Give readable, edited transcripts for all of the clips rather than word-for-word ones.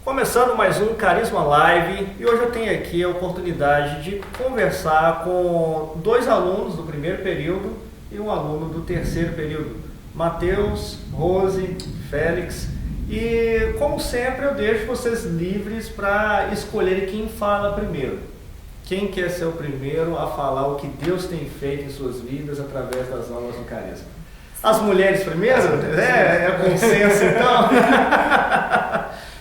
Começando mais um Carisma Live, e hoje eu tenho aqui a oportunidade de conversar com dois alunos do primeiro período e um aluno do terceiro período, Matheus, Rose, Félix. E como sempre eu deixo vocês livres para escolherem quem fala primeiro. Quem quer ser o primeiro a falar o que Deus tem feito em suas vidas através das aulas do Carisma? As mulheres primeiro? É consenso então?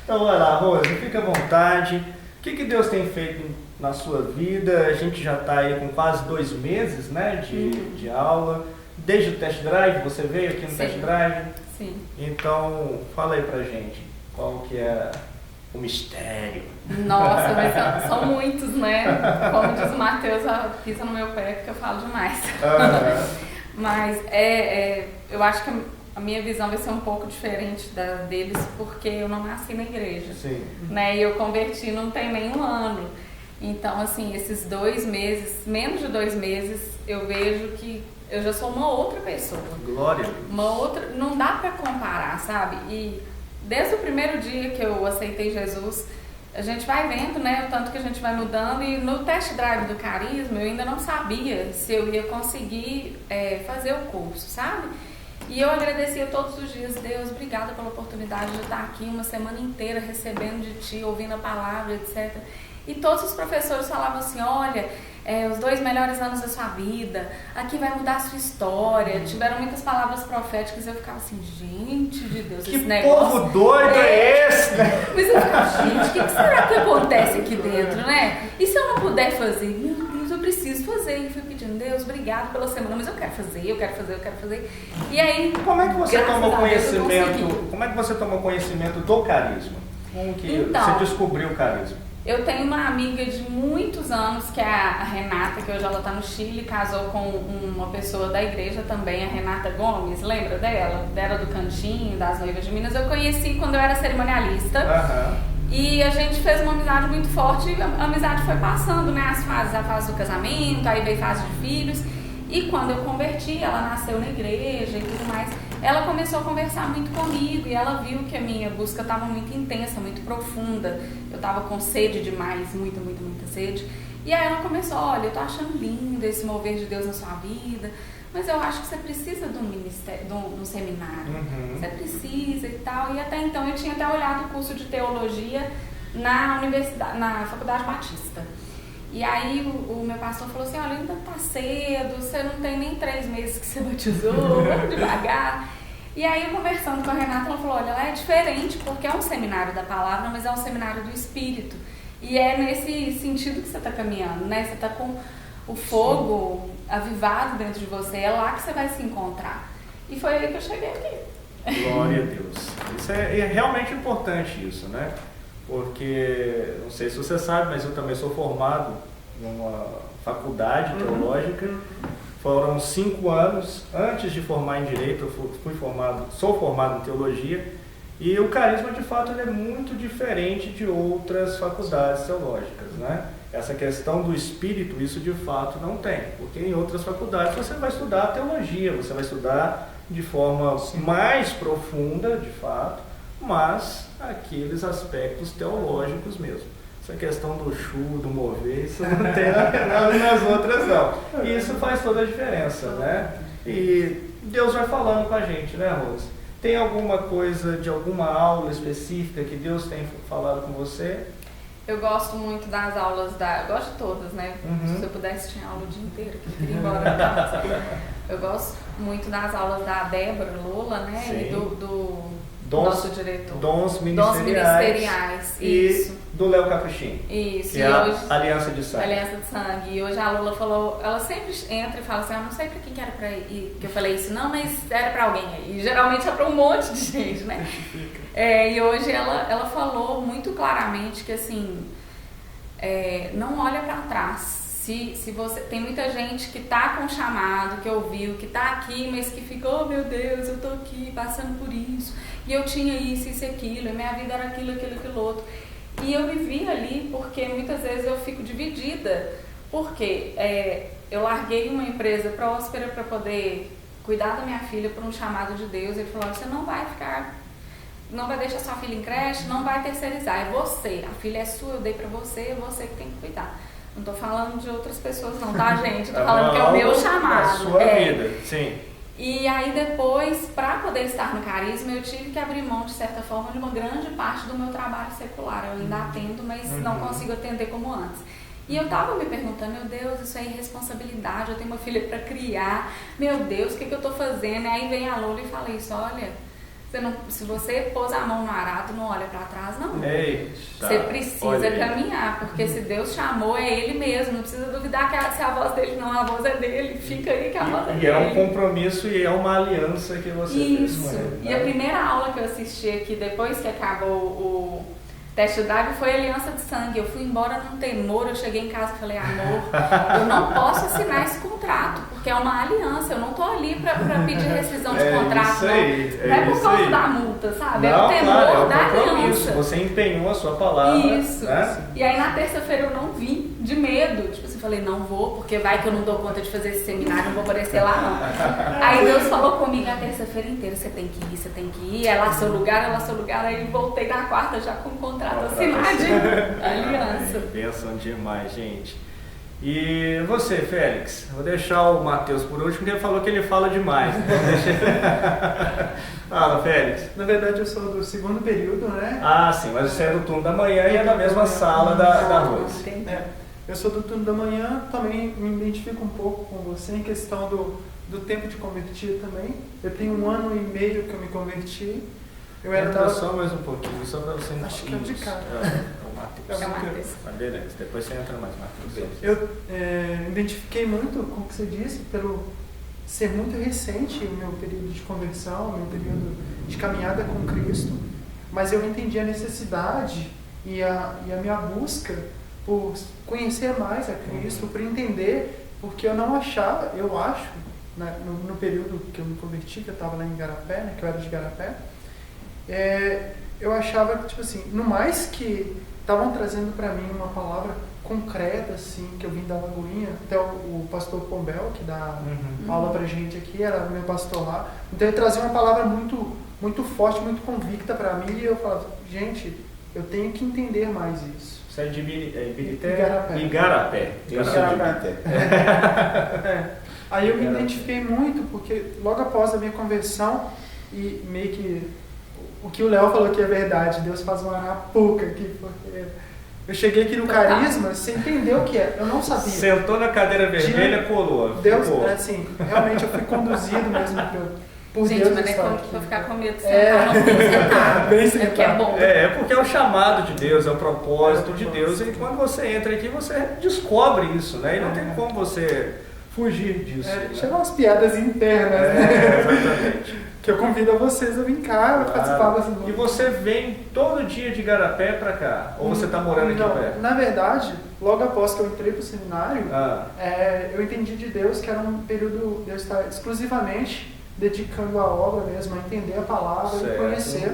Então vai lá, Rose, fica à vontade. O que Deus tem feito na sua vida? A gente já está aí com quase 2 meses, né, de aula. Desde o test drive, você veio aqui no test drive? Sim. Então, fala aí pra gente, qual que é o mistério? Nossa, mas são muitos, né? Como diz o Matheus, pisa no meu pé porque eu falo demais. Mas eu acho que a minha visão vai ser um pouco diferente da deles, porque eu não nasci na igreja. Sim. Né? E eu converti não tem nem 1 ano. Então, assim, esses 2 meses, menos de 2 meses, eu vejo que eu já sou uma outra pessoa. Glória. Uma outra, não dá pra comparar, sabe? E desde o primeiro dia que eu aceitei Jesus, a gente vai vendo, né, o tanto que a gente vai mudando. E no test drive do Carisma, eu ainda não sabia se eu ia conseguir fazer o curso, sabe? E eu agradecia todos os dias, Deus, obrigada pela oportunidade de estar aqui uma semana inteira recebendo de Ti, ouvindo a palavra, etc. E todos os professores falavam assim, olha, os 2 melhores anos da sua vida, aqui vai mudar a sua história. Tiveram muitas palavras proféticas e eu ficava assim, gente de Deus, que esse negócio... povo doido é esse? Mas eu ficava, gente, o que será que acontece aqui dentro, né? E se eu não puder fazer? Meu Deus, eu preciso fazer. E fui pedindo, Deus, obrigado pela semana, mas eu quero fazer. E aí, como é que você tomou conhecimento? Como é que você tomou conhecimento do Carisma? Como que então, você descobriu o Carisma? Eu tenho uma amiga de muitos anos, que é a Renata, que hoje ela está no Chile, casou com uma pessoa da igreja também, a Renata Gomes, lembra dela? Dela do Cantinho, das Noivas de Minas. Eu conheci quando eu era cerimonialista. E a gente fez uma amizade muito forte, a amizade foi passando, né, as fases, a fase do casamento, aí veio a fase de filhos. E quando eu converti, ela nasceu na igreja e tudo mais, ela começou a conversar muito comigo e ela viu que a minha busca estava muito intensa, muito profunda. Eu estava com sede demais, muita sede. E aí ela começou, olha, eu tô achando lindo esse mover de Deus na sua vida, mas eu acho que você precisa de um ministério, de um seminário. Você precisa e tal. E até então eu tinha até olhado o curso de teologia na universidade, na Faculdade Batista. E aí o meu pastor falou assim, olha, ainda tá cedo, você não tem nem 3 meses que você batizou, vamos devagar. E aí, conversando com a Renata, ela falou, olha, ela é diferente porque é um seminário da palavra, mas é um seminário do Espírito. E é nesse sentido que você está caminhando, né? Você está com o fogo avivado dentro de você, é lá que você vai se encontrar. E foi aí que eu cheguei aqui. Glória a Deus. Isso é realmente importante, isso, né? Porque, não sei se você sabe, mas eu também sou formado numa faculdade teológica. Foram 5 anos, antes de formar em Direito, eu sou formado em Teologia. E o Carisma, de fato, ele é muito diferente de outras faculdades teológicas, né? Essa questão do Espírito, isso de fato não tem. Porque em outras faculdades você vai estudar Teologia, você vai estudar de forma mais profunda, de fato, mas aqueles aspectos teológicos mesmo. Essa questão do chu, do mover, isso não tem nas outras não. E isso faz toda a diferença, né? E Deus vai falando com a gente, né, Rose? Tem alguma coisa de alguma aula específica que Deus tem falado com você? Eu gosto muito das aulas eu gosto de todas, né? Se eu pudesse, tinha aula o dia inteiro, que eu queria ir embora da casa. Eu gosto muito das aulas da Débora Lola, né? Sim. E do nosso diretor. Dons Ministeriais. Isso. E do Léo Capuchin. Isso. Que é a Aliança de Sangue. Aliança de Sangue. E hoje a Lula falou, ela sempre entra e fala assim, eu não sei pra quem que era pra ir, que eu falei isso, não, mas era pra alguém aí. E geralmente é pra um monte de gente, né? E hoje ela falou muito claramente que assim, não olha pra trás. Se você tem muita gente que tá com chamado, que ouviu, que tá aqui, mas que fica, oh meu Deus, eu tô aqui passando por isso, e eu tinha isso e aquilo, e minha vida era aquilo, outro. E eu vivi ali porque muitas vezes eu fico dividida, porque eu larguei uma empresa próspera para poder cuidar da minha filha por um chamado de Deus. Ele falou, você não vai ficar não vai deixar sua filha em creche, não vai terceirizar, é você, a filha é sua, eu dei pra você, é você que tem que cuidar. Não tô falando de outras pessoas não, tá, gente? Tô falando que é o meu chamado. A sua vida, sim. E aí depois, para poder estar no Carisma, eu tive que abrir mão, de certa forma, de uma grande parte do meu trabalho secular. Eu ainda atendo, mas não consigo atender como antes. E eu tava me perguntando, meu Deus, isso é irresponsabilidade, eu tenho uma filha para criar, meu Deus, o que eu tô fazendo? E aí vem a Lola e fala isso, olha, se você pôs a mão no arado, não olha para trás, não. Eita, você precisa caminhar, porque se Deus chamou, é Ele mesmo. Não precisa duvidar que se a voz dele não, a voz é dele. Fica aí que a voz é dele. E é um compromisso e é uma aliança que você fez com ele. E a primeira aula que eu assisti aqui, depois que acabou o teste drive, foi aliança de sangue. Eu fui embora num temor, eu cheguei em casa e falei, amor, eu não posso assinar esse contrato, porque é uma aliança, eu não tô ali pra pedir rescisão de contrato, isso aí, não é por causa da multa, sabe? Não, é o temor claro, é o da compromisso. aliança. Você empenhou a sua palavra. Isso. Né? E aí na terça-feira eu não vim, de medo. Tipo assim, falei, não vou, porque vai que eu não dou conta de fazer esse seminário, não vou aparecer lá não. Aí Deus falou comigo a terça-feira inteira, você tem que ir, você tem que ir, é lá seu lugar, aí voltei na quarta já com o contrato assinado de aliança. Pensam demais, gente. E você, Félix? Vou deixar o Matheus por último, porque ele falou que ele fala demais. Fala, Félix. Na verdade, eu sou do segundo período, né? Ah, sim, mas você é do turno da manhã e é na mesma sala da Rose. Eu sou do turno da manhã, também me identifico um pouco com você em questão do tempo de convertir também. Eu tenho 1 ano e meio que eu me converti. Eu Entra só mais um pouquinho, só para você... Acho que é de cara. É o Matheus. É o Matheus. Mas beleza, depois você entra mais, Matheus. Eu identifiquei muito com o que você disse, pelo ser muito recente o meu período de conversão, o meu período de caminhada com Cristo, mas eu entendi a necessidade e a minha busca por conhecer mais a Cristo, por entender, porque eu não achava, eu acho, no período que eu me converti, que eu estava lá em Igarapé, né, que eu era de Igarapé, eu achava que, tipo assim, no mais que estavam trazendo para mim uma palavra concreta, assim, que eu vim da Lagoinha, até o pastor Pombel, que dá aula pra gente aqui, era meu pastor lá, então ele trazia uma palavra muito, muito forte, muito convicta para mim, e eu falava, gente, eu tenho que entender mais isso. Você é de Ibirité? Igarapé. Eu sou de Ibirité. Aí eu me identifiquei muito, porque logo após a minha conversão, e meio que o que o Léo falou que é verdade, Deus faz uma arapuca aqui, porque eu cheguei aqui no Carisma sem entender o que é, eu não sabia. Sentou na cadeira vermelha, colou. Deus, assim, realmente eu fui conduzido mesmo por gente, Deus. Gente, mas não é pra ficar com medo de sentar, não tem que sentar. Bem é porque é bom. É porque é o chamado de Deus, é o propósito de Deus, e quando você entra aqui, você descobre isso, né? E não tem como você fugir disso. Chegam umas piadas internas, né? Exatamente. Que eu convido a vocês a vir cá, participar dessa. E você vem todo dia de Igarapé pra cá? Ou você tá morando aqui perto? Na verdade, logo após que eu entrei pro seminário, eu entendi de Deus que era um período de eu estar exclusivamente dedicando a obra mesmo, a entender a palavra e conhecer.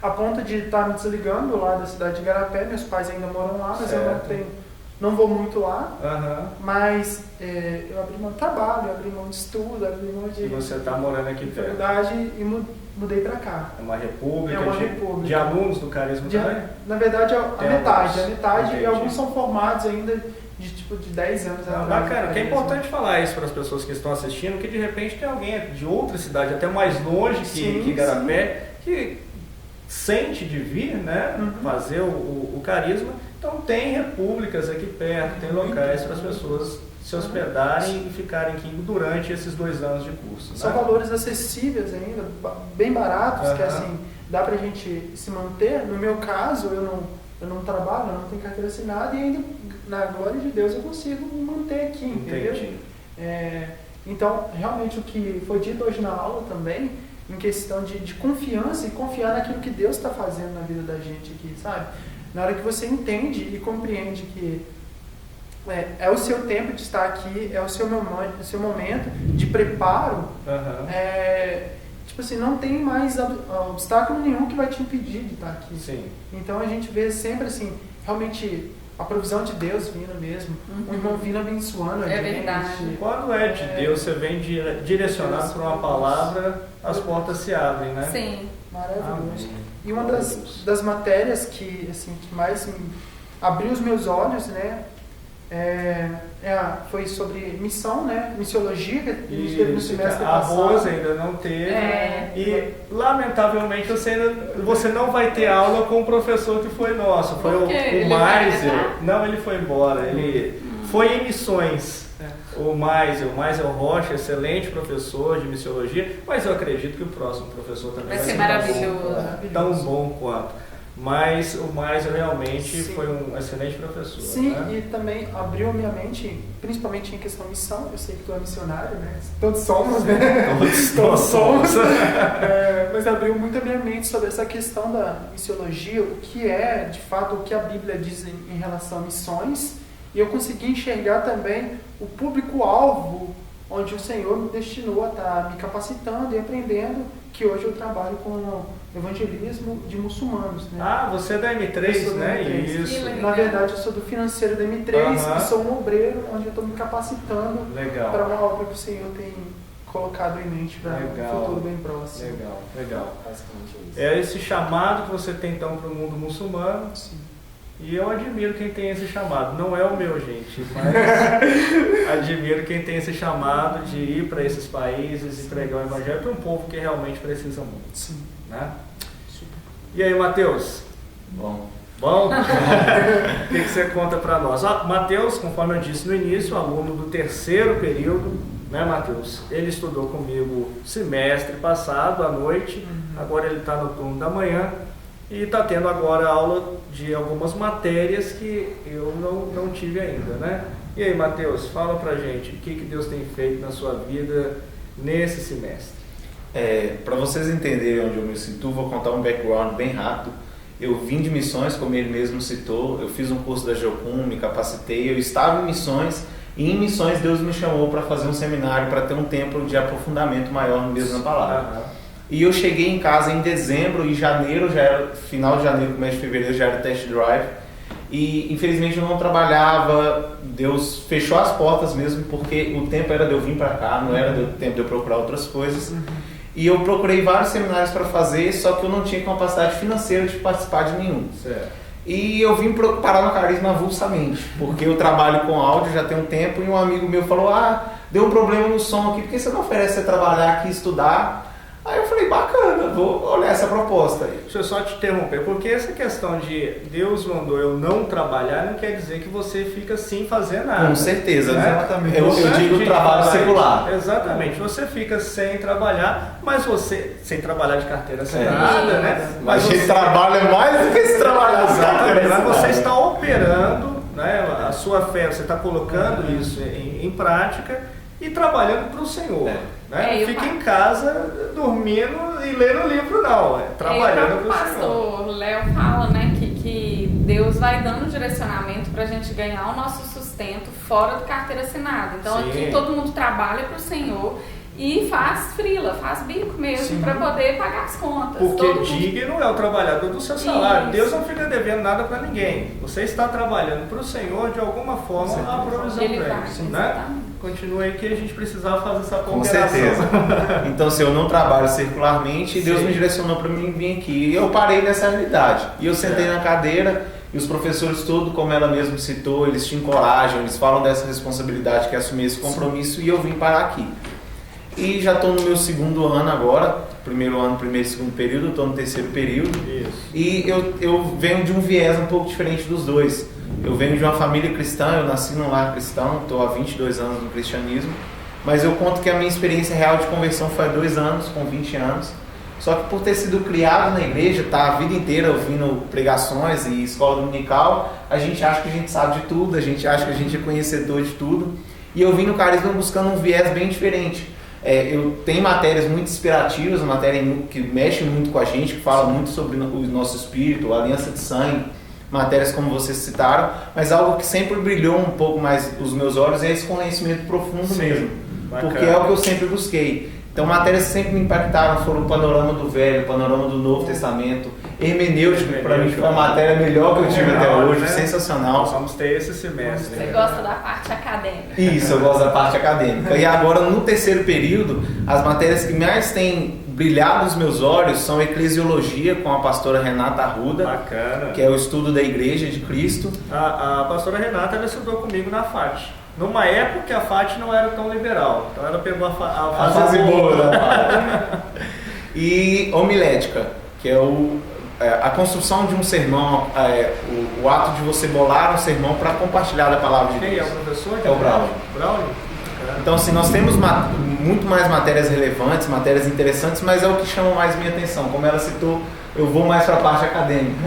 A ponto de estar me desligando lá da cidade de Igarapé, meus pais ainda moram lá, mas eu não vou muito lá, mas eu abri mão de trabalho, abri mão de estudo, abri mão de... E você está morando aqui perto? Faculdade e mudei para cá. É uma república? É uma república. De alunos do Carisma também? Na verdade, a metade e alguns são formados ainda de 10 anos. Bacana, que é importante falar isso para as pessoas que estão assistindo, que de repente tem alguém de outra cidade, até mais longe que Igarapé, que sente de vir, né, fazer o Carisma. Então tem repúblicas aqui perto, tem locais para as pessoas se hospedarem e ficarem aqui durante esses 2 anos de curso. São valores acessíveis ainda, bem baratos, que assim, dá pra gente se manter. No meu caso, eu não trabalho, eu não tenho carteira assinada e ainda, na glória de Deus, eu consigo me manter aqui, entendeu? Então, realmente o que foi dito hoje na aula também, em questão de confiança e confiar naquilo que Deus está fazendo na vida da gente aqui, sabe? Na hora que você entende e compreende que é o seu tempo de estar aqui, é o seu momento de preparo, tipo assim, não tem mais obstáculo nenhum que vai te impedir de estar aqui. Sim. Então a gente vê sempre assim, realmente a provisão de Deus vindo mesmo, o irmão vindo abençoando a gente. É verdade. Quando de Deus, você vem direcionado por uma palavra, as portas se abrem, né? Sim. Maravilhoso. Amém. E uma das matérias que, assim, que mais abriu os meus olhos, né, foi sobre missão, né, missiologia, que no semestre a passado. Rosa ainda não teve. E, lamentavelmente, você não vai ter aula com o professor que foi nosso. Foi o Maiser. Não, ele foi embora. Ele foi em missões. O Maiser Rocha, excelente professor de missiologia, mas eu acredito que o próximo professor também vai ser maravilhoso. Tão bom quanto. Mas o Maiser realmente foi um excelente professor. Sim, né? E também abriu a minha mente, principalmente em questão de missão. Eu sei que tu é missionário, né? Todos somos, né? Todos somos. Mas abriu muito a minha mente sobre essa questão da missiologia, o que é, de fato, o que a Bíblia diz em relação a missões. E eu consegui enxergar também o público-alvo onde o Senhor me destinou a estar me capacitando e aprendendo, que hoje eu trabalho com evangelismo de muçulmanos. Né? Ah, você é da M3, né? M3. Isso. Na verdade, eu sou do financeiro da M3 e sou um obreiro onde eu estou me capacitando para uma obra que o Senhor tem colocado em mente para um futuro bem próximo. Legal. Basicamente isso. É esse chamado que você tem então para o mundo muçulmano. Sim. E eu admiro quem tem esse chamado. Não é o meu, gente, mas admiro quem tem esse chamado de ir para esses países e pregar o evangelho para um povo que realmente precisa muito. Sim. Né? E aí, Matheus? Bom? O que você conta para nós? Matheus, conforme eu disse no início, aluno do terceiro período, né, Matheus? Ele estudou comigo semestre passado, à noite, agora ele está no turno da manhã. E está tendo agora aula de algumas matérias que eu não tive ainda, né? E aí, Matheus, fala pra gente o que Deus tem feito na sua vida nesse semestre. Para vocês entenderem onde eu me situo, vou contar um background bem rápido. Eu vim de missões, como ele mesmo citou, eu fiz um curso da Geocum, me capacitei, eu estava em missões, e em missões Deus me chamou para fazer um seminário, para ter um tempo de aprofundamento maior no mesmo palavra. E eu cheguei em casa em dezembro e janeiro, já era final de janeiro, começo de fevereiro, já era test drive. E infelizmente eu não trabalhava, Deus fechou as portas mesmo, porque o tempo era de eu vir para cá, não era tempo de eu procurar outras coisas. E eu procurei vários seminários para fazer, só que eu não tinha capacidade financeira de participar de nenhum. Certo. E eu vim parar no Carisma avulsamente, porque eu trabalho com áudio já tem um tempo e um amigo meu falou, deu um problema no som aqui, por que você não oferece você trabalhar aqui e estudar? Aí eu falei, bacana, vou olhar essa proposta aí. Deixa eu só te interromper, porque essa questão de Deus mandou eu não trabalhar não quer dizer que você fica sem fazer nada. Com certeza, né? Exatamente. Eu digo trabalho secular. Exatamente, você fica sem trabalhar, mas você, sem trabalhar de carteira assinada, né? Mas você trabalha mais do que se trabalhar. Exatamente, mas você está operando, né, a sua fé, você está colocando isso em prática e trabalhando para o Senhor. Né? Não fica em casa dormindo e lendo o livro, não. Trabalhando para o Senhor. O pastor Léo fala, né, que Deus vai dando direcionamento para a gente ganhar o nosso sustento fora do carteira assinada. Então aqui todo mundo trabalha para o Senhor e faz frila, faz bico mesmo para poder pagar as contas. Porque digno é o trabalhador do seu salário. Isso. Deus não fica devendo nada para ninguém. Você está trabalhando para o Senhor, de alguma forma, a provisão para ele. Né? Continua aí que a gente precisava fazer essa ponderação. Com certeza. Então, se eu não trabalho circularmente, Deus me direcionou para mim vir aqui. E eu parei nessa realidade. E eu sentei na cadeira e os professores tudo, como ela mesmo citou, eles te encorajam, eles falam dessa responsabilidade que é assumir esse compromisso e eu vim parar aqui. E já estou no meu segundo ano agora, primeiro e segundo período, estou no terceiro período. Isso. E eu venho de um viés um pouco diferente dos dois. Eu venho de uma família cristã, eu nasci num lar cristão, estou há 22 anos no cristianismo, mas eu conto que a minha experiência real de conversão foi há 2 anos, com 20 anos. Só que por ter sido criado na igreja, a vida inteira ouvindo pregações e escola dominical, a gente acha que a gente sabe de tudo, a gente acha que a gente é conhecedor de tudo. E eu vim no Carisma buscando um viés bem diferente. Eu tenho matérias muito inspirativas, matéria que mexe muito com a gente, que fala muito sobre o nosso espírito, a aliança de sangue, matérias como vocês citaram, mas algo que sempre brilhou um pouco mais os meus olhos é esse conhecimento profundo mesmo, porque é o que eu sempre busquei. Então, matérias que sempre me impactaram foram o panorama do Velho, o panorama do Novo Testamento, hermenêutica, que para mim foi a matéria melhor que eu tive até hoje, né? sensacional. Nós vamos ter esse semestre. Você gosta da parte acadêmica. Isso, eu gosto da parte acadêmica. E agora, no terceiro período, as matérias que mais têm brilhar dos meus olhos são eclesiologia com a pastora Renata Arruda, Bacana. que é o estudo da Igreja de Cristo. A pastora Renata, ela estudou comigo na FAT. Numa época que a FAT não era tão liberal. Então ela pegou a fase boa da FAT. E homilética, que é a construção de um sermão, o ato de você bolar um sermão para compartilhar da palavra de Deus. Quem é o professor? É o Braulio. Braulio? Então, assim, nós temos muito mais matérias relevantes, matérias interessantes, mas é o que chama mais minha atenção. Como ela citou, eu vou mais para a parte acadêmica.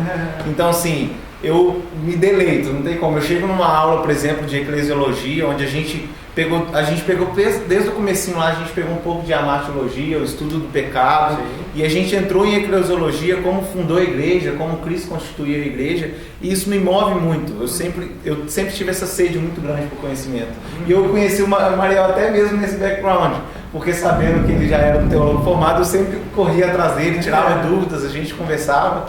Então, assim, eu me deleito, não tem como. Eu chego numa aula, por exemplo, de eclesiologia, onde a gente pegou desde o comecinho lá, a gente pegou um pouco de amartiologia, o estudo do pecado. Sim. E a gente entrou em eclesiologia, como fundou a igreja, como Cristo constituiu a igreja, e isso me move muito. Eu sempre tive essa sede muito grande por conhecimento. E eu conheci o Mariel até mesmo nesse background, porque sabendo que ele já era um teólogo formado, eu sempre corria atrás dele, tirava dúvidas, a gente conversava.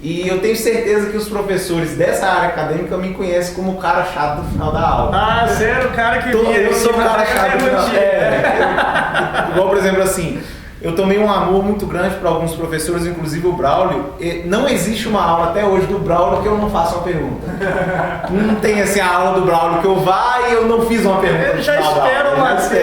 E eu tenho certeza que os professores dessa área acadêmica me conhecem como o cara chato do final da aula. Ah, você era o cara que vinha. Eu sou o cara chato do final. Igual, por exemplo, assim, eu tomei um amor muito grande para alguns professores, inclusive o Braulio. Não existe uma aula até hoje do Braulio que eu não faça uma pergunta. Não tem assim a aula do Braulio que eu vá e eu não fiz uma pergunta. Ele já espera o Matheus,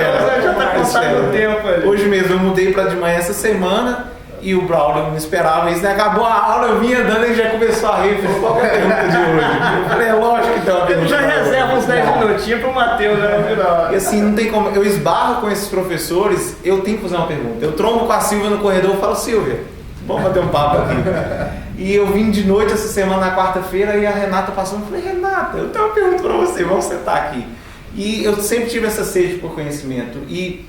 já está contando o tempo ali. Hoje mesmo eu mudei para de manhã essa semana. E o Braulio me esperava, isso acabou a aula, eu vinha andando e ele já começou a rir, falou, qual é a pergunta de hoje? Eu falei, lógico que tem uma pergunta. Ele já reserva uns 10 minutinhos para o Matheus, né, no final. E assim, não tem como, eu esbarro com esses professores, eu tenho que fazer uma pergunta. Eu trombo com a Silvia no corredor e falo, Silvia, vamos bater um papo aqui. E eu vim de noite essa semana, na quarta-feira, e a Renata passou, eu falei, Renata, eu tenho uma pergunta para você, vamos sentar aqui. E eu sempre tive essa sede por conhecimento, e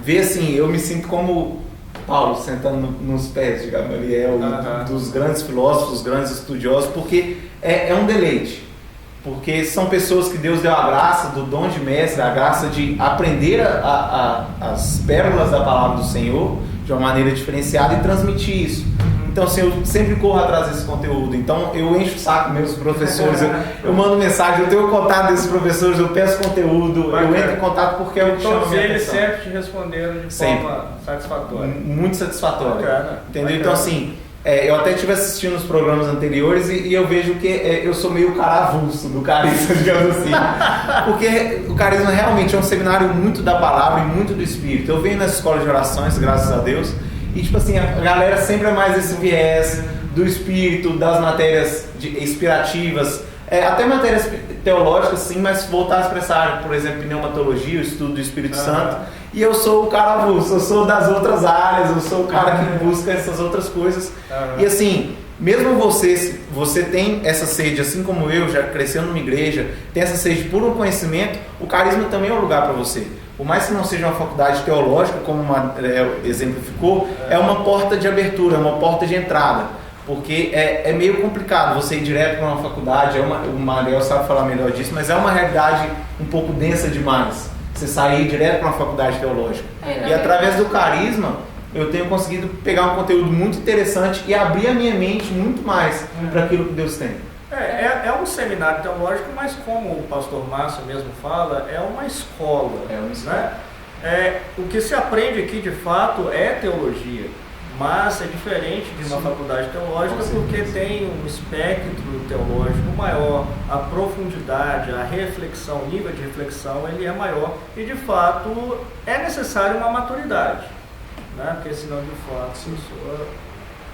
ver assim, eu me sinto como Paulo sentando nos pés de Gamaliel, dos grandes filósofos, dos grandes estudiosos, porque é um deleite. Porque são pessoas que Deus deu a graça do dom de mestre, a graça de aprender as pérolas da palavra do Senhor de uma maneira diferenciada e transmitir isso. Então, assim, eu sempre corro atrás desse conteúdo. Então, eu encho o saco meus professores, eu mando mensagem, eu tenho contato desses professores, eu peço conteúdo, eu entro em contato porque é o que chama a minha atenção. Todos eles sempre te responderam de forma satisfatória. Muito satisfatória. Bacana. Entendeu? Bacana. Então, assim, eu até estive assistindo os programas anteriores e eu vejo que eu sou meio cara avulso do carisma, digamos assim. Porque o carisma realmente é um seminário muito da palavra e muito do Espírito. Eu venho nas escolas de orações, graças a Deus, e tipo assim, a galera sempre é mais esse viés do Espírito, das matérias inspirativas, até matérias teológicas sim, mas voltadas para essa área, por exemplo, pneumatologia, o estudo do Espírito Santo. E eu sou o cara avulso, eu sou das outras áreas, eu sou o cara que busca essas outras coisas. E assim, mesmo você tem essa sede, assim como eu, já cresceu numa igreja, tem essa sede por um conhecimento, o carisma também é um lugar para você. Por mais que não seja uma faculdade teológica, como exemplificou, é uma porta de abertura, é uma porta de entrada. Porque é meio complicado você ir direto para uma faculdade, o Mariel sabe falar melhor disso, mas é uma realidade um pouco densa demais. Você sair direto para uma faculdade teológica. E através do carisma, eu tenho conseguido pegar um conteúdo muito interessante e abrir a minha mente muito mais para aquilo que Deus tem. É um seminário teológico, mas como o pastor Márcio mesmo fala, é uma escola. Né? O que se aprende aqui de fato é teologia, mas é diferente de uma faculdade teológica porque tem um espectro teológico maior, a profundidade, a reflexão, o nível de reflexão ele é maior e de fato é necessário uma maturidade, né? Porque senão de fato a pessoa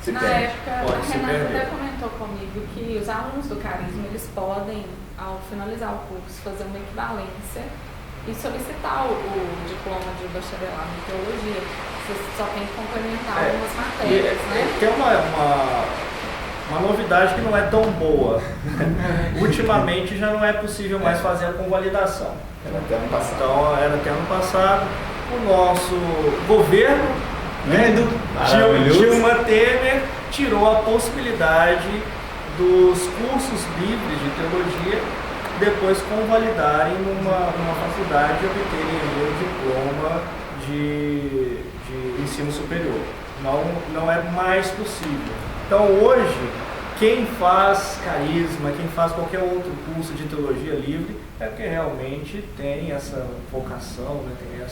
na época, a Renata até comentou comigo que os alunos do carisma, eles podem, ao finalizar o curso, fazer uma equivalência e solicitar o diploma de bacharelado em teologia. Você só tem que complementar algumas matérias, né? Tem uma novidade que não é tão boa. Ultimamente já não é possível mais fazer a convalidação. Era até ano passado. Então, era até ano passado. O nosso governo, Dilma Temer, tirou a possibilidade dos cursos livres de teologia depois convalidarem numa faculdade e obterem o diploma de ensino superior. Não é mais possível. Então hoje, quem faz carisma, quem faz qualquer outro curso de teologia livre, é porque realmente tem essa vocação, né? Tem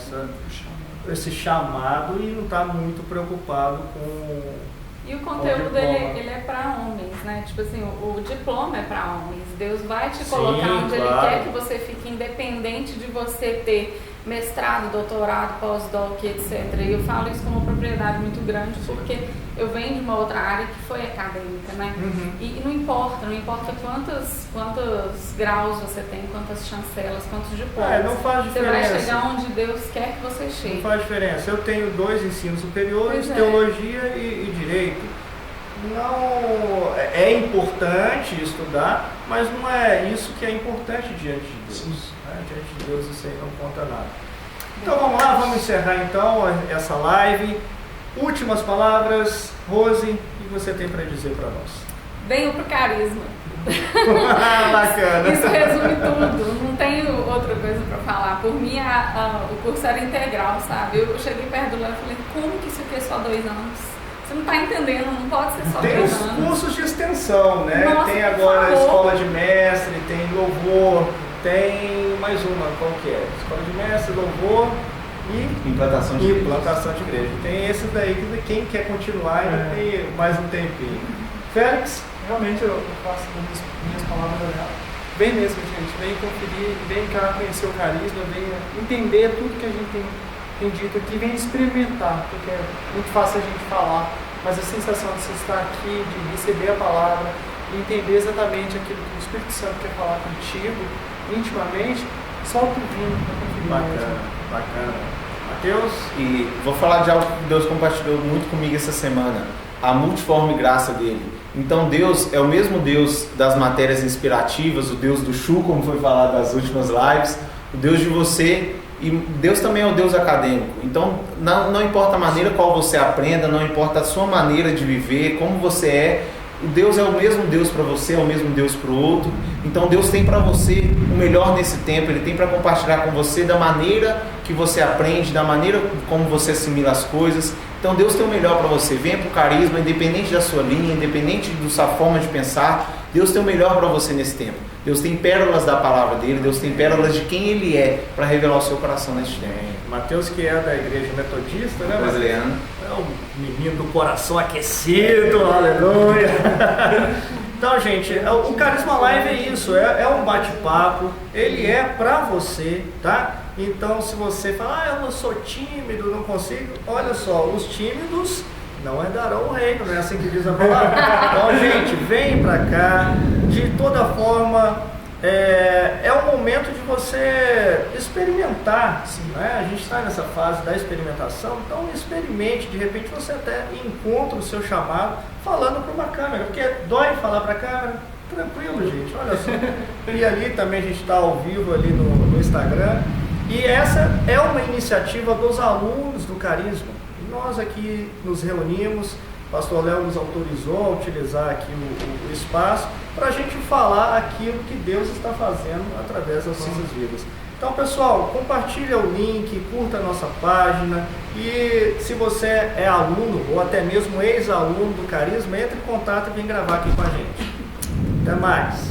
esse chamado e não está muito preocupado com... E o conteúdo ele é para homens, né? Tipo assim, o diploma é para homens. Deus vai te colocar onde Ele quer que você fique, independente de você ter mestrado, doutorado, pós-doc, etc. E eu falo isso com uma propriedade muito grande, porque eu venho de uma outra área que foi acadêmica, né? E não importa quantos graus você tem, quantas chancelas, quantos diplomas. Não faz diferença. Você vai chegar onde Deus quer que você chegue. Não faz diferença. Eu tenho 2 ensinos superiores, teologia e direito. Não é importante estudar, mas não é isso que é importante diante de Deus. Né? Diante de Deus isso aí não conta nada. Então vamos lá, vamos encerrar então essa live. Últimas palavras, Rose, o que você tem para dizer para nós? Venho pro carisma. Bacana. Isso resume tudo, não tenho outra coisa para falar. Por mim, o curso era integral, sabe? Eu cheguei perto do Léo e falei, como que isso aqui é só 2 anos? Você não está entendendo, não pode ser só 2 anos. Tem os cursos de extensão, né? Nossa, tem agora a escola de mestre, tem louvor, tem mais uma, qual que é? Escola de mestre, louvor e implantação de igreja. Tem esses daí que quem quer continuar ainda tem mais um tempinho. Félix? Realmente eu faço minhas palavras olhar. Vem mesmo, gente, vem conferir, vem cá conhecer o carisma, vem entender tudo que a gente tem dito aqui, vem experimentar, porque é muito fácil a gente falar, mas a sensação de você estar aqui, de receber a palavra e entender exatamente aquilo que o Espírito Santo quer falar contigo, intimamente, solta o vinho para conferir. Bacana. Mateus? E vou falar de algo que Deus compartilhou muito comigo essa semana, a multiforme graça dele. Então Deus é o mesmo Deus das matérias inspirativas, o Deus do Chu, como foi falado nas últimas lives, o Deus de você, e Deus também é o Deus acadêmico. Então não importa a maneira qual você aprenda, não importa a sua maneira de viver, como você é, o Deus é o mesmo Deus para você, é o mesmo Deus para o outro. Então Deus tem para você o melhor nesse tempo, Ele tem para compartilhar com você da maneira que você aprende, da maneira como você assimila as coisas. Então Deus tem o melhor para você. Venha para o carisma, independente da sua linha, independente da sua forma de pensar, Deus tem o melhor para você nesse tempo. Deus tem pérolas da palavra dele, Deus tem pérolas de quem Ele é para revelar o seu coração neste tempo. Mateus, que é da igreja metodista, né? Brasileiro. É um menino do coração aquecido, aleluia. Então, gente, o Carisma Live é isso, é um bate-papo, ele é pra você, tá? Então, se você fala, eu não sou tímido, não consigo, olha só, os tímidos não herdarão o reino, não é assim que diz a palavra. Então, gente, vem pra cá, de toda forma, é um momento de você experimentar, né? A gente está nessa fase da experimentação, então experimente, de repente você até encontra o seu chamado falando para uma câmera, porque dói falar para a câmera, tranquilo, gente, olha só. E ali também a gente está ao vivo ali no Instagram, e essa é uma iniciativa dos alunos do Carisma. Nós aqui nos reunimos, o pastor Léo nos autorizou a utilizar aqui o espaço para a gente falar aquilo que Deus está fazendo através das nossas vidas. Então, pessoal, compartilha o link, curta a nossa página e se você é aluno ou até mesmo ex-aluno do Carisma, entre em contato e vem gravar aqui com a gente. Até mais!